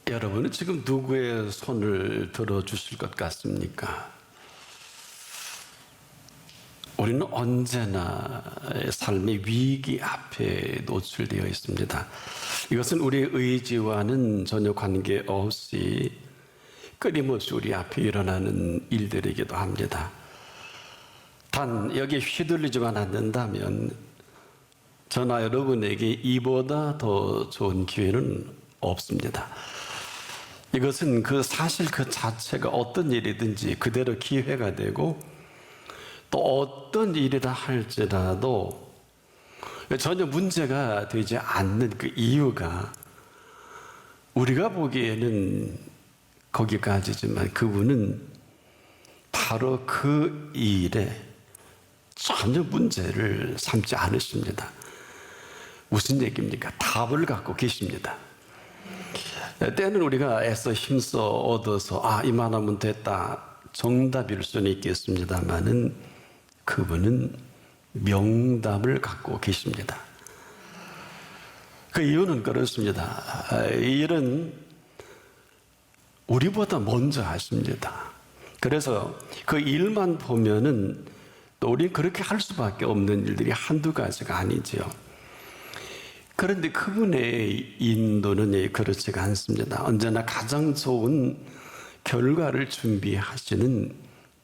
여러분은 지금 누구의 손을 들어주실 것 같습니까? 우리는 언제나 삶의 위기 앞에 노출되어 있습니다. 이것은 우리의 의지와는 전혀 관계없이 끊임없이 우리 앞에 일어나는 일들이기도 합니다. 단 여기에 휘둘리지만 않는다면 저나 여러분에게 이보다 더 좋은 기회는 없습니다. 이것은 그 사실 그 자체가 어떤 일이든지 그대로 기회가 되고 또 어떤 일이라 할지라도 전혀 문제가 되지 않는 그 이유가 우리가 보기에는 거기까지지만 그분은 바로 그 일에 전혀 문제를 삼지 않으십니다. 무슨 얘기입니까? 답을 갖고 계십니다. 때는 우리가 애써 힘써 얻어서 이만하면 됐다 정답일 수는 있겠습니다만은 그분은 명답을 갖고 계십니다. 그 이유는 그렇습니다. 이 일은 우리보다 먼저 하십니다. 그래서 그 일만 보면은 또 우리는 그렇게 할 수밖에 없는 일들이 한두 가지가 아니지요. 그런데 그분의 인도는 그렇지가 않습니다. 언제나 가장 좋은 결과를 준비하시는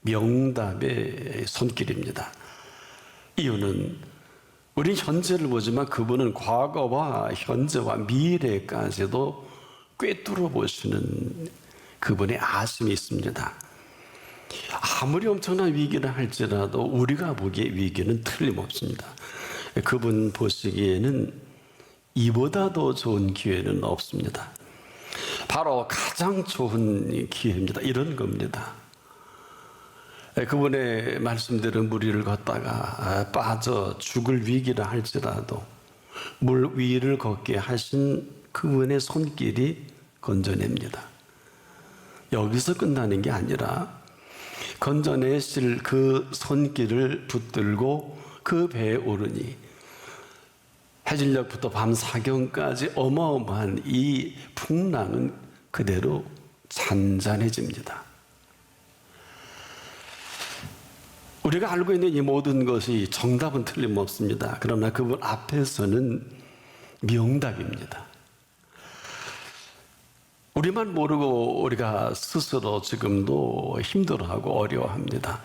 명답의 손길입니다. 이유는 우리는 현재를 보지만 그분은 과거와 현재와 미래까지도 꿰뚫어 보시는 그분의 아심이 있습니다. 아무리 엄청난 위기를 할지라도 우리가 보기에 위기는 틀림없습니다. 그분 보시기에는 이보다 더 좋은 기회는 없습니다. 바로 가장 좋은 기회입니다. 이런 겁니다. 그분의 말씀대로 무리를 걷다가 빠져 죽을 위기라 할지라도 물 위를 걷게 하신 그분의 손길이 건져냅니다. 여기서 끝나는 게 아니라 건져내실 그 손길을 붙들고 그 배에 오르니 해질녘부터 밤 사경까지 어마어마한 이 풍랑은 그대로 잔잔해집니다. 우리가 알고 있는 이 모든 것이 정답은 틀림없습니다. 그러나 그분 앞에서는 명답입니다. 우리만 모르고 우리가 스스로 지금도 힘들어하고 어려워합니다.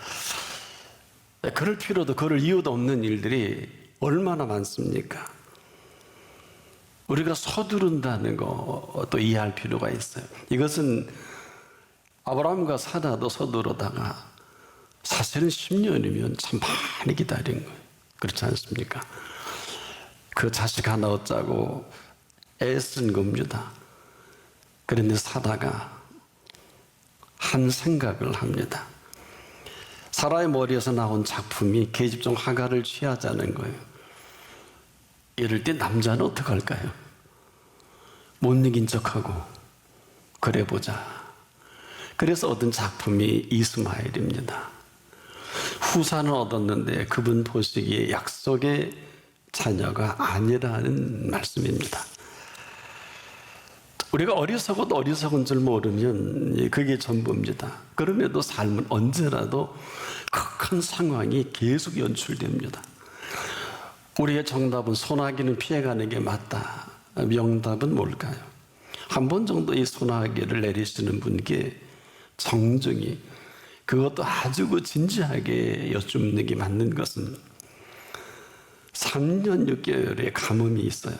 그럴 필요도 그럴 이유도 없는 일들이 얼마나 많습니까? 우리가 서두른다는 거 또 이해할 필요가 있어요. 이것은 아브라함과 사라도 서두르다가 사실은 10년이면 참 많이 기다린 거예요. 그렇지 않습니까? 그 자식 하나 얻자고 애쓴 겁니다. 그런데 사라가 한 생각을 합니다. 사라의 머리에서 나온 작품이 계집종 하갈을 취하자는 거예요. 이럴 때 남자는 어떡할까요? 못 이긴 척하고 그래 보자. 그래서 얻은 작품이 이스마엘입니다. 후사는 얻었는데 그분 보시기에 약속의 자녀가 아니라는 말씀입니다. 우리가 어리석어도 어리석은 줄 모르면 그게 전부입니다. 그럼에도 삶은 언제라도 극한 상황이 계속 연출됩니다. 우리의 정답은 소나기는 피해가는 게 맞다. 명답은 뭘까요? 한 번 정도 이 소나기를 내리시는 분께 정중히 그것도 아주 진지하게 여쭙는 게 맞는 것은 3년 6개월의 가뭄이 있어요.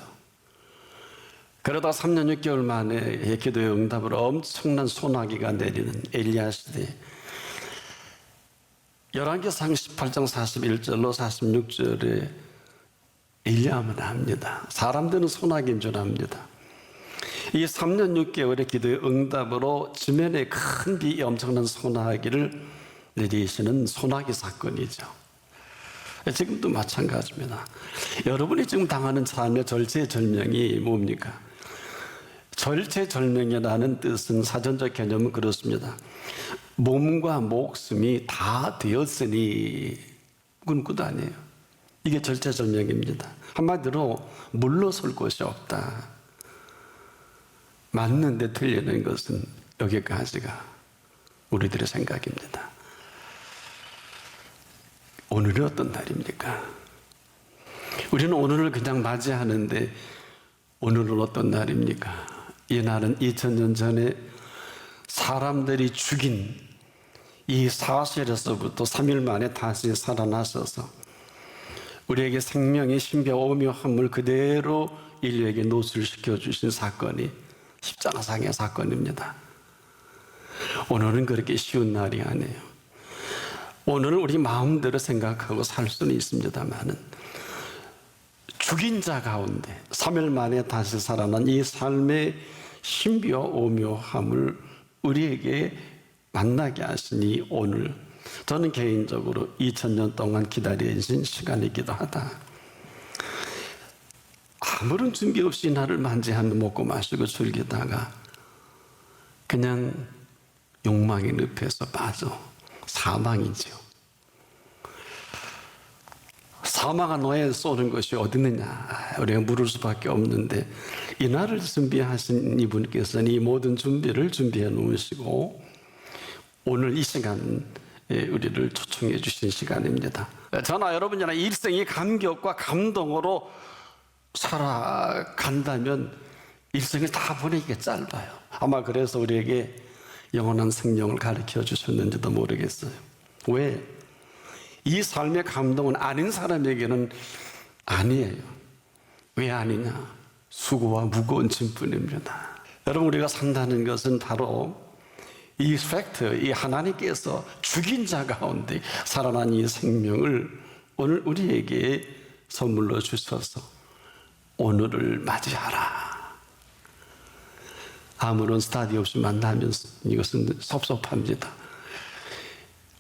그러다 3년 6개월 만에 기도의 응답으로 엄청난 소나기가 내리는 엘리야 시대. 열왕기상 18장 41절로 46절에 엘리야만 합니다. 사람들은 소나기인 줄 압니다. 이 3년 6개월의 기도의 응답으로 지면에 큰 비 엄청난 소나기를 내리시는 소나기 사건이죠. 지금도 마찬가지입니다. 여러분이 지금 당하는 삶의 절체절명이 뭡니까? 절체절명이라는 뜻은 사전적 개념은 그렇습니다. 몸과 목숨이 다 되었으니 그건 끝 아니에요. 이게 절체절명입니다. 한마디로 물러설 곳이 없다. 맞는데 틀리는 것은 여기까지가 우리들의 생각입니다. 오늘이 어떤 날입니까? 우리는 오늘을 그냥 맞이하는데 오늘은 어떤 날입니까? 이 날은 2000년 전에 사람들이 죽인 이 사실에서부터 3일 만에 다시 살아나셔서 우리에게 생명의 신비와 오묘함을 그대로 인류에게 노출시켜 주신 사건이 십자가상의 사건입니다. 오늘은 그렇게 쉬운 날이 아니에요. 오늘은 우리 마음대로 생각하고 살 수는 있습니다만은 죽인 자 가운데 3일 만에 다시 살아난 이 삶의 신비와 오묘함을 우리에게 만나게 하시니 오늘 저는 개인적으로 2000년 동안 기다려진 시간이기도 하다. 아무런 준비 없이 나를 맞이하면 먹고 마시고 즐기다가 그냥 욕망의 늪에서 빠져 사망이죠. 사망한 노예에 쏘는 것이 어디 있느냐. 우리가 물을 수밖에 없는데 이날을 준비하신 이분께서는 이 모든 준비를 준비해 놓으시고 오늘 이 시간 우리를 초청해 주신 시간입니다. 저나 여러분이나 일생이 감격과 감동으로 살아간다면 일생을 다 보내기가 짧아요. 아마 그래서 우리에게 영원한 생명을 가르쳐 주셨는지도 모르겠어요. 왜? 이 삶의 감동은 아닌 사람에게는 아니에요. 왜 아니냐? 수고와 무거운 짐뿐입니다. 여러분, 우리가 산다는 것은 바로 이 팩트, 이 하나님께서 죽인 자 가운데 살아난 이 생명을 오늘 우리에게 선물로 주셔서 오늘을 맞이하라. 아무런 스타디 없이 만나면 이것은 섭섭합니다.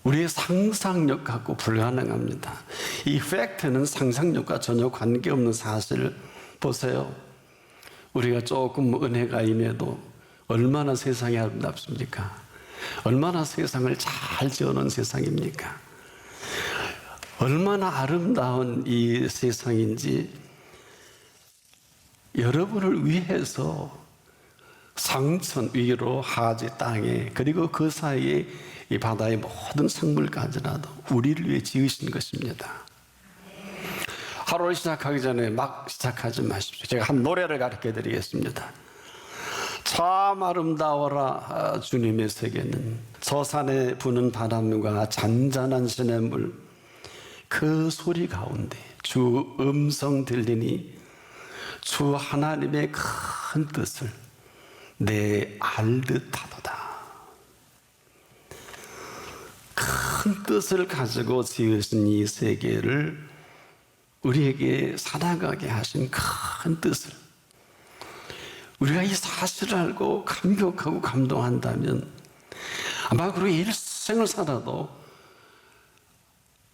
우리의 상상력 갖고 불가능합니다. 이 팩트는 상상력과 전혀 관계없는 사실. 보세요. 우리가 조금 은혜가 임해도 얼마나 세상이 아름답습니까? 얼마나 세상을 잘 지어놓은 세상입니까? 얼마나 아름다운 이 세상인지 여러분을 위해서 상천 위로 하지 땅에 그리고 그 사이에 이 바다의 모든 생물까지라도 우리를 위해 지으신 것입니다. 하루를 시작하기 전에 막 시작하지 마십시오. 제가 한 노래를 가르쳐 드리겠습니다. 참 아름다워라 주님의 세계는 서산에 부는 바람과 잔잔한 시냇물 그 소리 가운데 주 음성 들리니 주 하나님의 큰 뜻을 내 알듯하도다. 큰 뜻을 가지고 지으신 이 세계를 우리에게 살아가게 하신 큰 뜻을 우리가 이 사실을 알고 감격하고 감동한다면 아마 그리고 일생을 살아도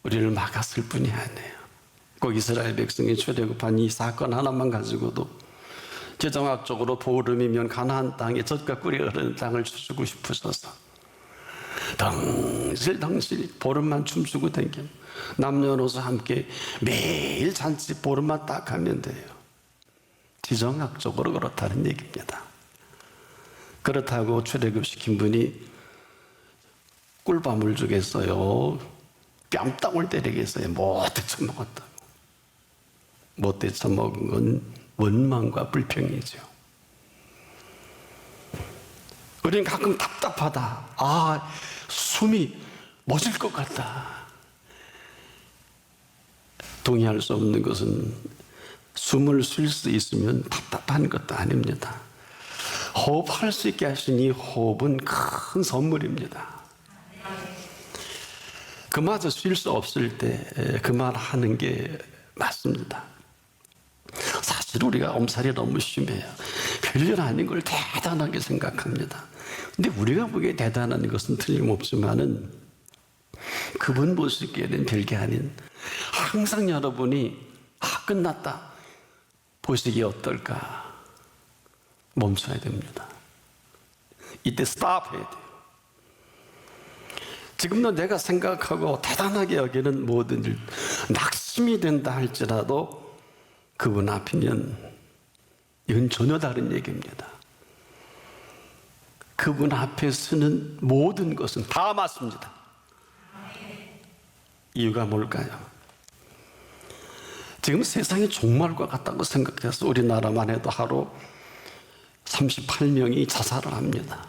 우리를 막았을 뿐이 아니에요. 꼭 이스라엘 백성이 출애굽한 이 사건 하나만 가지고도 지정학적으로 보름이면 가나안 땅에 젖과 꿀이 흐르는 땅을 주시고 싶으셔서 덩실덩실 보름만 춤추고 댕겨 남녀노소 함께 매일 잔치 보름만 딱 하면 돼요. 지정학적으로 그렇다는 얘기입니다. 그렇다고 출애굽시킨 분이 꿀밤을 주겠어요? 뺨땅을 때리겠어요? 못 데쳐먹었다고. 못 데쳐먹은 건 원망과 불평이죠. 우리는 가끔 답답하다. 아, 숨이 멎을 것 같다. 동의할 수 없는 것은 숨을 쉴 수 있으면 답답한 것도 아닙니다. 호흡할 수 있게 하신 이 호흡은 큰 선물입니다. 그마저 쉴 수 없을 때 그 말 하는 게 맞습니다. 사실 우리가 엄살이 너무 심해요. 별일 아닌 걸 대단하게 생각합니다. 근데 우리가 보기에 대단한 것은 틀림없지만은 그분 보시기에는 별게 아닌 항상 여러분이 끝났다 보시기에 어떨까 멈춰야 됩니다. 이때 스탑 해야 돼요. 지금도 내가 생각하고 대단하게 여기는 모든 일 낙심이 된다 할지라도 그분 앞이면 이건 전혀 다른 얘기입니다. 그분 앞에 서는 모든 것은 다 맞습니다. 이유가 뭘까요? 지금 세상이 종말과 같다고 생각해서 우리나라만 해도 하루 38명이 자살을 합니다.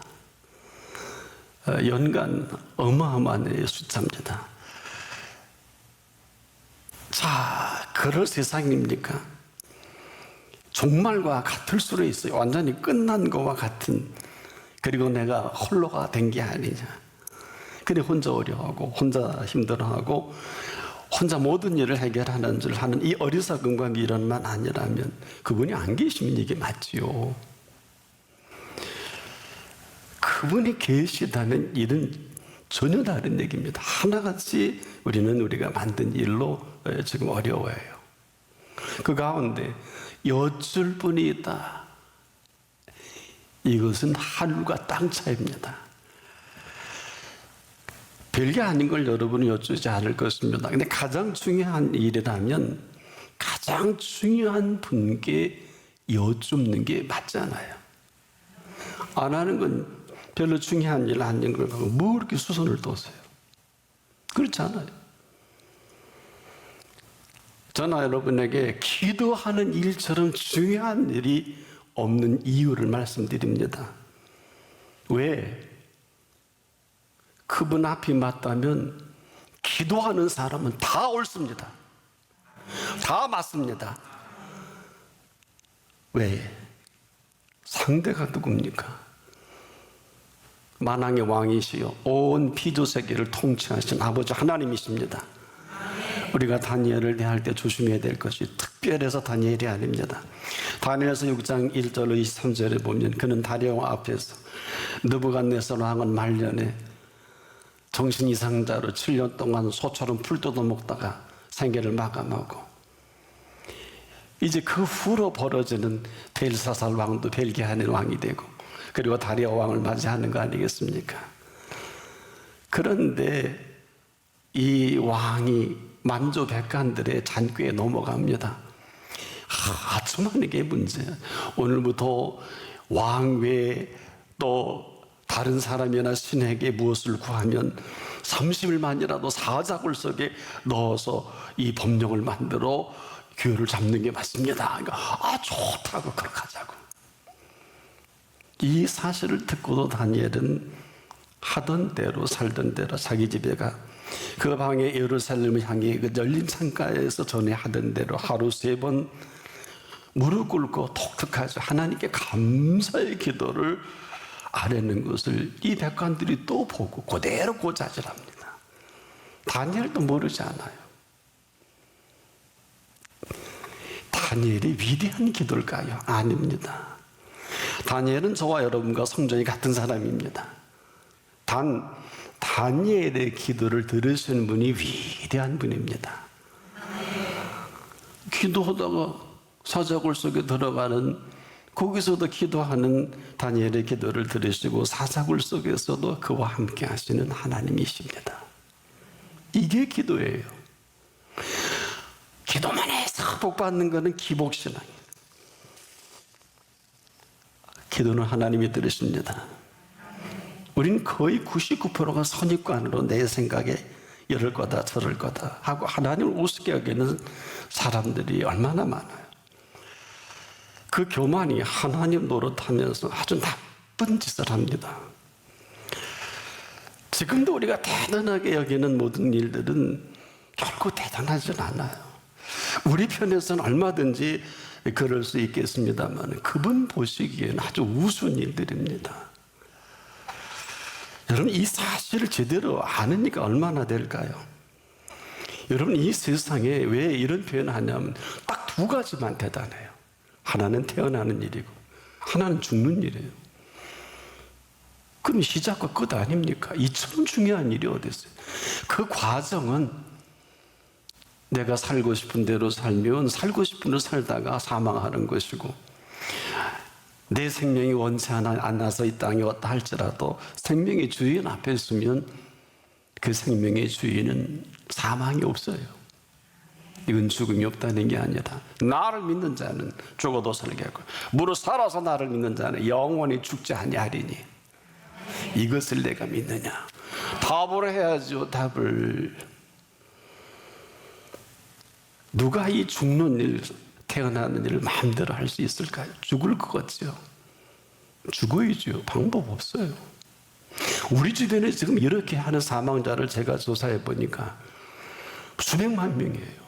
연간 어마어마한 숫자입니다. 자, 그럴 세상입니까? 종말과 같을 수도 있어요. 완전히 끝난 것과 같은. 그리고 내가 홀로가 된 게 아니냐. 그래 혼자 어려워하고 혼자 힘들어하고 혼자 모든 일을 해결하는 줄 하는 이 어리석음과 미련만 아니라면 그분이 안 계시면 이게 맞지요. 그분이 계시다는 일은 전혀 다른 얘기입니다. 하나같이 우리는 우리가 만든 일로 지금 어려워해요. 그 가운데 여쭐 분이 있다. 이것은 하늘과 땅 차이입니다. 별게 아닌 걸 여러분은 여쭈지 않을 것입니다. 근데 가장 중요한 일이라면 가장 중요한 분께 여쭙는 게 맞잖아요. 안 하는 건 별로 중요한 일 아닌 걸 보고 뭐 이렇게 수선을 떠세요? 그렇지 않아요. 저나 여러분에게 기도하는 일처럼 중요한 일이 없는 이유를 말씀드립니다. 왜? 그분 앞이 맞다면 기도하는 사람은 다 옳습니다. 다 맞습니다. 왜? 상대가 누굽니까? 만왕의 왕이시요 온 피조세계를 통치하신 아버지 하나님이십니다. 우리가 다니엘을 대할 때 조심해야 될 것이 특별해서 다니엘이 아닙니다. 다니엘서 6장 1절 23절에 보면 그는 다리오 앞에서 느부갓네살 왕은 말년에 정신 이상자로 7년 동안 소처럼 풀 뜯어먹다가 생계를 마감하고 이제 그 후로 벌어지는 벨사살 왕도 벨기하는 왕이 되고 그리고 다리오 왕을 맞이하는 거 아니겠습니까? 그런데 이 왕이 만조백관들의 잔꾀에 넘어갑니다. 아주 많은 게 문제야. 오늘부터 왕 외에 또 다른 사람이나 신에게 무엇을 구하면 30일만이라도 사자굴 속에 넣어서 이 법령을 만들어 규율을 잡는 게 맞습니다. 그러니까 좋다고 그렇게 하자고. 이 사실을 듣고도 다니엘은 하던 대로 살던 대로 자기 집에 가 그 방에 예루살렘을 향해 그 열린 창가에서 전에 하던 대로 하루 3번 무릎 꿇고 독특하죠. 하나님께 감사의 기도를 아뢰는 것을 이 백관들이 또 보고 그대로 고자질합니다. 다니엘도 모르지 않아요. 다니엘이 위대한 기도일까요? 아닙니다. 다니엘은 저와 여러분과 성전이 같은 사람입니다. 다니엘의 기도를 들으시는 분이 위대한 분입니다. 기도하다가 사자굴 속에 들어가는 거기서도 기도하는 다니엘의 기도를 들으시고 사자굴 속에서도 그와 함께 하시는 하나님이십니다. 이게 기도예요. 기도만 해서 복 받는 것은 기복신앙이에요. 기도는 하나님이 들으십니다. 우린 거의 99%가 선입관으로 내 생각에 이럴 거다 저럴 거다 하고 하나님을 우습게 여기는 사람들이 얼마나 많아요. 그 교만이 하나님 노릇하면서 아주 나쁜 짓을 합니다. 지금도 우리가 대단하게 여기는 모든 일들은 결코 대단하진 않아요. 우리 편에서는 얼마든지 그럴 수 있겠습니다만 그분 보시기에는 아주 우스운 일들입니다. 여러분 이 사실을 제대로 아느니까 얼마나 될까요? 여러분 이 세상에 왜 이런 표현을 하냐면 딱 2가지만 대단해요. 하나는 태어나는 일이고 하나는 죽는 일이에요. 그럼 시작과 끝 아닙니까? 이처럼 중요한 일이 어디 있어요? 그 과정은 내가 살고 싶은 대로 살면 살고 싶은 대로 살다가 사망하는 것이고 내 생명이 원치 않아서 이 땅에 왔다 할지라도 생명의 주인 앞에 있으면 그 생명의 주인은 사망이 없어요. 이건 죽음이 없다는 게 아니라 나를 믿는 자는 죽어도 살게 하고 무릇 살아서 나를 믿는 자는 영원히 죽지 아니하리니 이것을 내가 믿느냐. 답을 해야죠. 답을. 누가 이 죽는 일, 태어나는 일을 마음대로 할 수 있을까요? 죽을 것 같죠. 죽어야죠. 방법 없어요. 우리 주변에 지금 이렇게 하는 사망자를 제가 조사해 보니까 수백만 명이에요.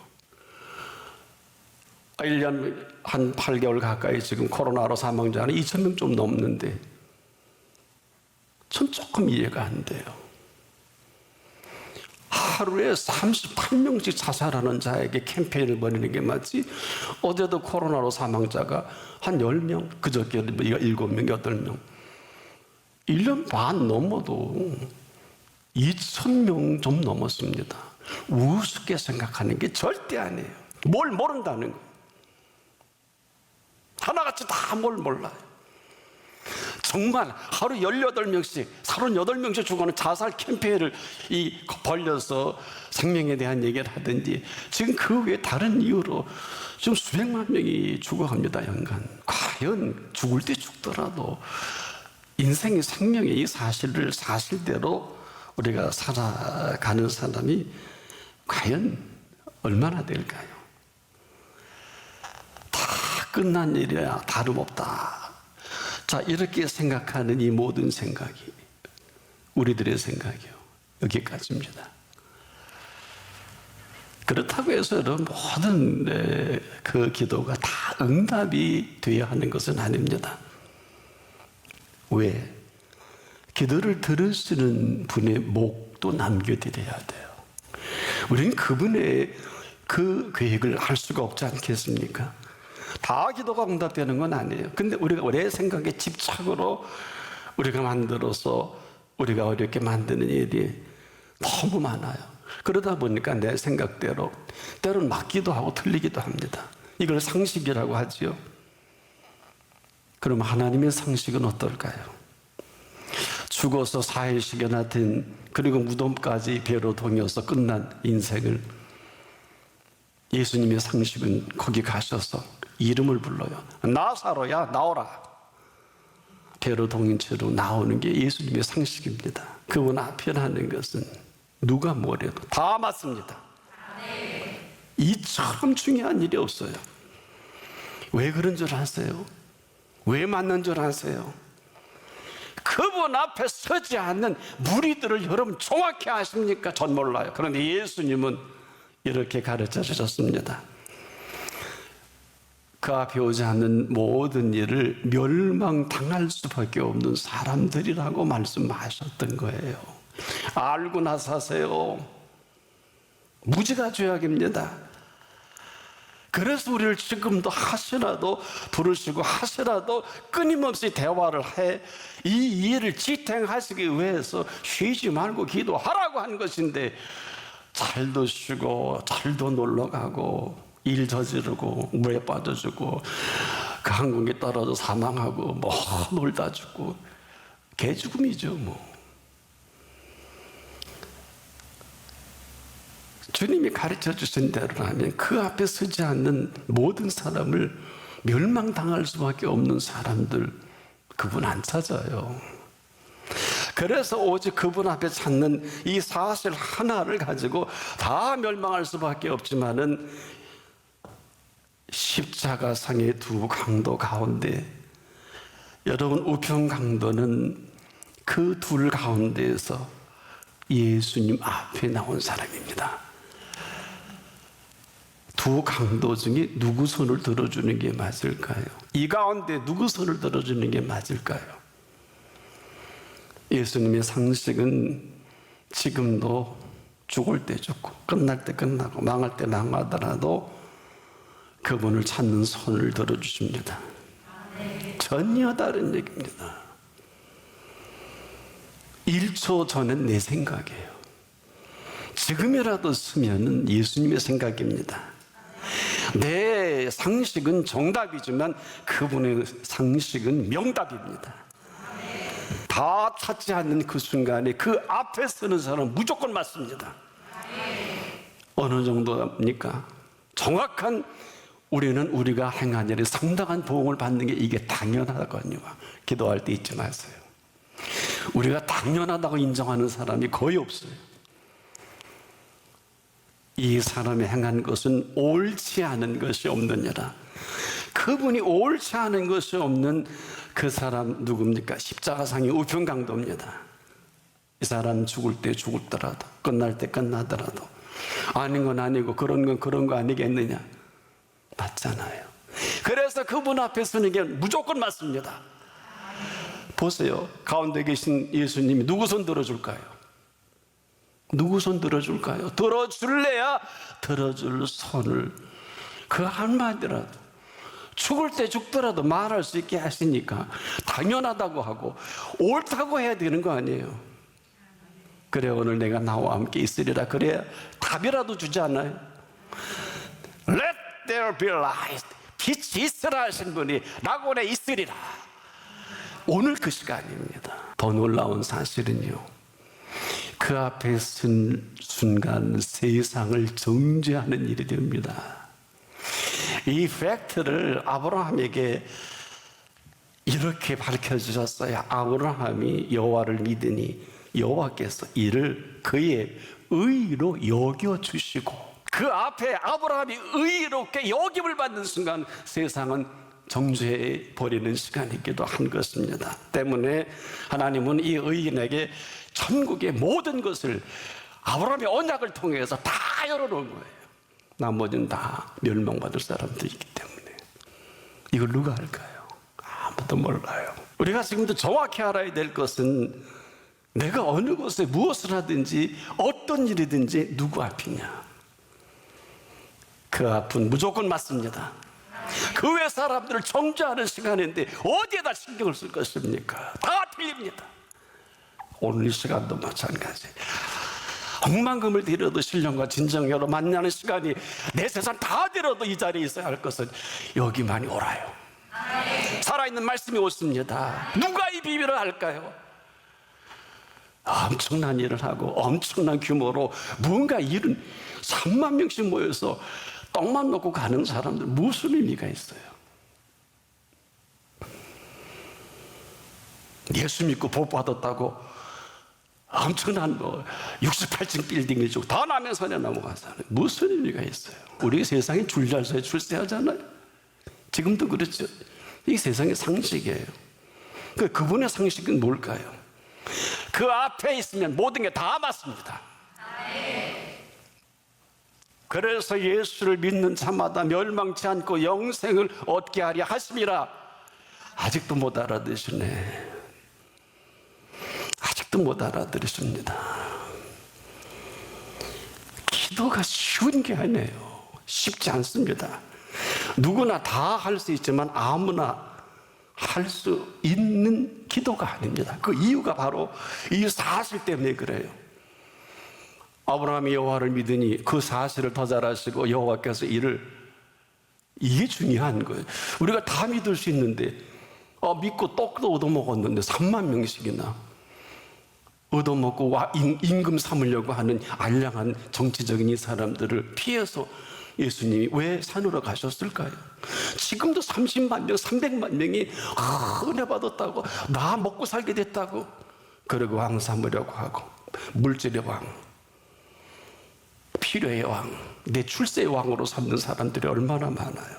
1년 한 8개월 가까이 지금 코로나로 사망자는 2,000명 좀 넘는데 전 조금 이해가 안 돼요. 하루에 38명씩 자살하는 자에게 캠페인을 벌이는 게 맞지, 어제도 코로나로 사망자가 한 10명, 그저께 7명, 8명, 1년 반 넘어도 2,000명 좀 넘었습니다. 우습게 생각하는 게 절대 아니에요. 뭘 모른다는 거예요. 하나같이 다 뭘 몰라요. 정말 하루 18명씩, 38명씩 죽어가는 자살 캠페인을 벌려서 생명에 대한 얘기를 하든지, 지금 그 외에 다른 이유로 지금 수백만 명이 죽어갑니다, 연간. 과연 죽을 때 죽더라도 인생의 생명의 이 사실을 사실대로 우리가 살아가는 사람이 과연 얼마나 될까요? 다 끝난 일이야 다름없다. 자, 이렇게 생각하는 이 모든 생각이 우리들의 생각이요, 여기까지입니다. 그렇다고 해서 모든 그 기도가 다 응답이 되어야 하는 것은 아닙니다. 왜? 기도를 들으시는 분의 목도 남겨드려야 돼요. 우리는 그분의 그 계획을 알 수가 없지 않겠습니까? 다 기도가 응답되는 건 아니에요. 근데 우리가 내 생각에 집착으로 우리가 만들어서 우리가 어렵게 만드는 일이 너무 많아요. 그러다 보니까 내 생각대로 때로는 맞기도 하고 틀리기도 합니다. 이걸 상식이라고 하지요. 그럼 하나님의 상식은 어떨까요? 죽어서 4일씩이나 된, 그리고 무덤까지 배로 동여서 끝난 인생을 예수님의 상식은 거기 가셔서 이름을 불러요. 나사로야 나오라. 배로 동인 채로 나오는 게 예수님의 상식입니다. 그분 앞에 하는 것은 누가 뭐래도 다 맞습니다. 이처럼 중요한 일이 없어요. 왜 그런 줄 아세요? 왜 맞는 줄 아세요? 그분 앞에 서지 않는 무리들을 여러분 정확히 아십니까? 전 몰라요. 그런데 예수님은 이렇게 가르쳐 주셨습니다. 그 앞에 오지 않는 모든 일을 멸망당할 수밖에 없는 사람들이라고 말씀하셨던 거예요. 알고 나서 하세요. 무지가 죄악입니다. 그래서 우리를 지금도 하시라도 부르시고 하시라도 끊임없이 대화를 해 이 일을 지탱하시기 위해서 쉬지 말고 기도하라고 한 것인데, 잘도 쉬고 잘도 놀러가고 일 저지르고 물에 빠져주고 그 항공기 떨어져 사망하고 뭐 놀다 죽고 개죽음이죠 뭐. 주님이 가르쳐 주신 대로라면 그 앞에 서지 않는 모든 사람을 멸망당할 수밖에 없는 사람들, 그분 안 찾아요. 그래서 오직 그분 앞에 찾는 이 사실 하나를 가지고 다 멸망할 수밖에 없지만은, 십자가상의 두 강도 가운데 여러분 우편 강도는 그 둘 가운데에서 예수님 앞에 나온 사람입니다. 두 강도 중에 누구 손을 들어주는 게 맞을까요? 이 가운데 누구 손을 들어주는 게 맞을까요? 예수님의 상식은 지금도 죽을 때 죽고 끝날 때 끝나고 망할 때 망하더라도 그분을 찾는 손을 들어주십니다. 전혀 다른 얘기입니다. 1초 전엔 내 생각이에요. 지금이라도 쓰면 예수님의 생각입니다. 내 상식은 정답이지만 그분의 상식은 명답입니다. 다 찾지 않는 그 순간에 그 앞에 서는 사람은 무조건 맞습니다. 어느 정도입니까? 정확한, 우리는 우리가 행한 일에 상당한 보응을 받는 게 이게 당연하거든요. 기도할 때 잊지 마세요. 우리가 당연하다고 인정하는 사람이 거의 없어요. 이 사람이 행한 것은 옳지 않은 것이 없느니라. 그분이 옳지 않은 것이 없는 그 사람 누굽니까? 십자가상의 우편강도입니다. 이 사람 죽을 때 죽더라도, 끝날 때 끝나더라도, 아닌 건 아니고 그런 건 그런 거 아니겠느냐? 맞잖아요. 그래서 그분 앞에 서는 게 무조건 맞습니다. 보세요. 가운데 계신 예수님이 누구 손 들어줄까요? 누구 손 들어줄까요? 들어줄래야 들어줄 손을 그 한마디라도, 죽을 때 죽더라도 말할 수 있게 하시니까 당연하다고 하고 옳다고 해야 되는 거 아니에요. 그래, 오늘 내가 나와 함께 있으리라. 그래야 답이라도 주지 않아요? Let there be light. 빛이 있으라 하신 분이 낙원에 있으리라. 오늘 그 시간입니다. 더 놀라운 사실은요, 그 앞에 쓴 순간 세상을 정죄하는 일이 됩니다. 이 팩트를 아브라함에게 이렇게 밝혀주셨어요. 아브라함이 여호와를 믿으니 여호와께서 이를 그의 의로 여겨주시고, 그 앞에 아브라함이 의롭게 여김을 받는 순간 세상은 정죄해 버리는 시간이기도 한 것입니다. 때문에 하나님은 이 의인에게 천국의 모든 것을 아브라함의 언약을 통해서 다 열어놓은 거예요. 나머지는 다 멸망받을 사람들이기 때문에. 이걸 누가 할까요? 아무도 몰라요. 우리가 지금도 정확히 알아야 될 것은 내가 어느 곳에 무엇을 하든지 어떤 일이든지 누구 앞이냐, 그 앞은 무조건 맞습니다. 그 외 사람들을 정죄하는 시간인데 어디에다 신경을 쓸 것입니까? 다 틀립니다. 오늘 이 시간도 마찬가지. 억만금을 들여도 신령과 진정으로 만나는 시간이 내 세상 다 들여도 이 자리에 있어야 할 것은 여기만이 옳아요. 살아있는 말씀이 옳습니다. 누가 이 비밀을 알까요? 엄청난 일을 하고 엄청난 규모로 뭔가 일은 3만 명씩 모여서 떡만 놓고 가는 사람들 무슨 의미가 있어요? 예수 믿고 복 받았다고 엄청난 68층 빌딩을 주고 다 남의 산에 넘어가서 무슨 의미가 있어요? 우리 세상에 줄잘서에 출세하잖아요. 지금도 그렇죠. 이게 세상의 상식이에요. 그분의 상식은 뭘까요? 그 앞에 있으면 모든 게 다 맞습니다. 그래서 예수를 믿는 자마다 멸망치 않고 영생을 얻게 하려 하심이라. 아직도 못 알아들으시네. 아직도 못 알아들으십니다. 기도가 쉬운 게 아니에요. 쉽지 않습니다. 누구나 다 할 수 있지만 아무나 할 수 있는 기도가 아닙니다. 그 이유가 바로 이 사실 때문에 그래요. 아브라함이 여호와를 믿으니 그 사실을 더 잘 아시고 여호와께서 이게 중요한 거예요. 우리가 다 믿을 수 있는데 믿고 떡도 얻어먹었는데 3만 명씩이나 얻어먹고 임금 삼으려고 하는 알량한 정치적인 이 사람들을 피해서 예수님이 왜 산으로 가셨을까요? 지금도 30만 명, 300만 명이 은혜 받았다고, 나 먹고 살게 됐다고, 그리고 왕 삼으려고 하고, 물질의 왕, 필요의 왕, 내 출세의 왕으로 삼는 사람들이 얼마나 많아요.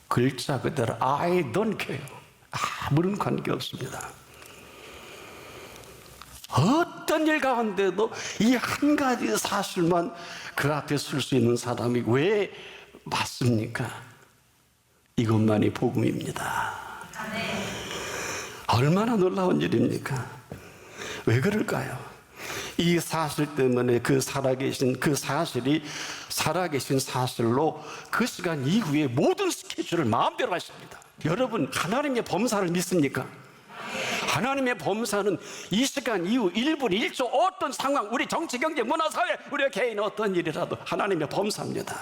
글자 그대로 I don't care. 아무런 관계없습니다. 어떤 일 가운데도 이 한 가지 사실만 그 앞에 설 수 있는 사람이 왜 맞습니까? 이것만이 복음입니다. 얼마나 놀라운 일입니까? 왜 그럴까요? 이 사실 때문에 그 살아계신 그 사실이 살아계신 사실로 그 시간 이후에 모든 스케줄을 마음대로 하십니다. 여러분, 하나님의 범사를 믿습니까? 하나님의 범사는 이 시간 이후 1분 1초 어떤 상황, 우리 정치, 경제, 문화, 사회, 우리 개인 어떤 일이라도 하나님의 범사입니다.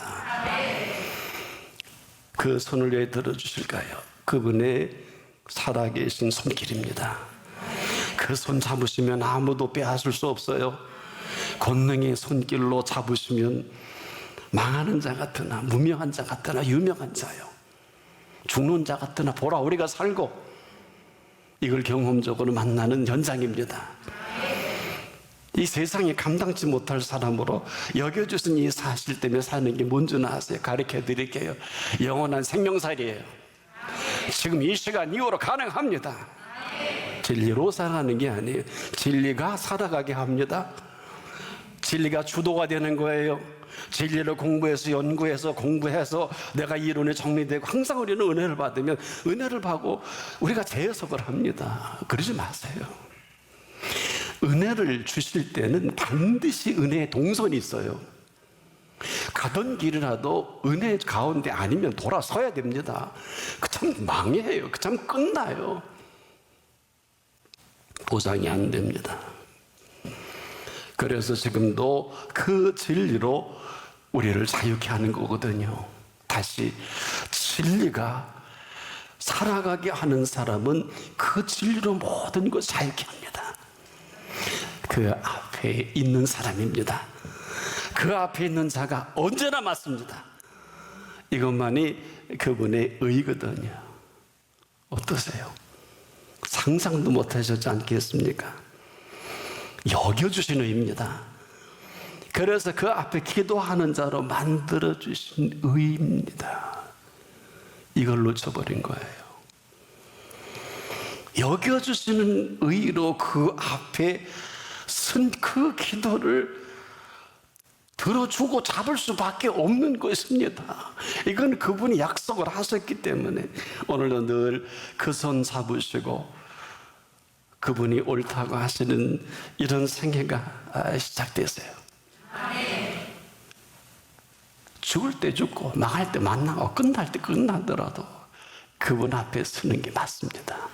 그 손을 왜 들어주실까요? 그분의 살아계신 손길입니다. 그 손 잡으시면 아무도 빼앗을 수 없어요. 권능의 손길로 잡으시면 망하는 자 같으나 무명한 자 같으나 유명한 자요, 죽는 자 같으나 보라 우리가 살고 이걸 경험적으로 만나는 현장입니다. 이 세상에 감당치 못할 사람으로 여겨주신 이 사실 때문에 사는 게 뭔지는 아세요? 가르쳐 드릴게요. 영원한 생명살이에요. 지금 이 시간 이후로 가능합니다. 진리로 살아가는 게 아니에요. 진리가 살아가게 합니다. 진리가 주도가 되는 거예요. 진리를 공부해서 연구해서 공부해서 내가 이론에 정리되고, 항상 우리는 은혜를 받으면 은혜를 받고 우리가 재해석을 합니다. 그러지 마세요. 은혜를 주실 때는 반드시 은혜의 동선이 있어요. 가던 길이라도 은혜 가운데 아니면 돌아서야 됩니다. 그 참 망해요. 그 참 끝나요. 보상이 안 됩니다. 그래서 지금도 그 진리로 우리를 자유케 하는 거거든요. 다시 진리가 살아가게 하는 사람은 그 진리로 모든 것 자유케 합니다. 그 앞에 있는 사람입니다. 그 앞에 있는 자가 언제나 맞습니다. 이것만이 그분의 의거든요. 어떠세요? 상상도 못하셨지 않겠습니까? 여겨주신 의입니다. 그래서 그 앞에 기도하는 자로 만들어주신 의입니다. 이걸 놓쳐버린 거예요. 여겨주시는 의로 그 앞에 쓴 그 기도를 들어주고 잡을 수밖에 없는 것입니다. 이건 그분이 약속을 하셨기 때문에 오늘도 늘 그 손 잡으시고 그분이 옳다고 하시는 이런 생애가 시작되세요. 죽을 때 죽고 망할 때 만나고 끝날 때 끝나더라도 그분 앞에 서는 게 맞습니다.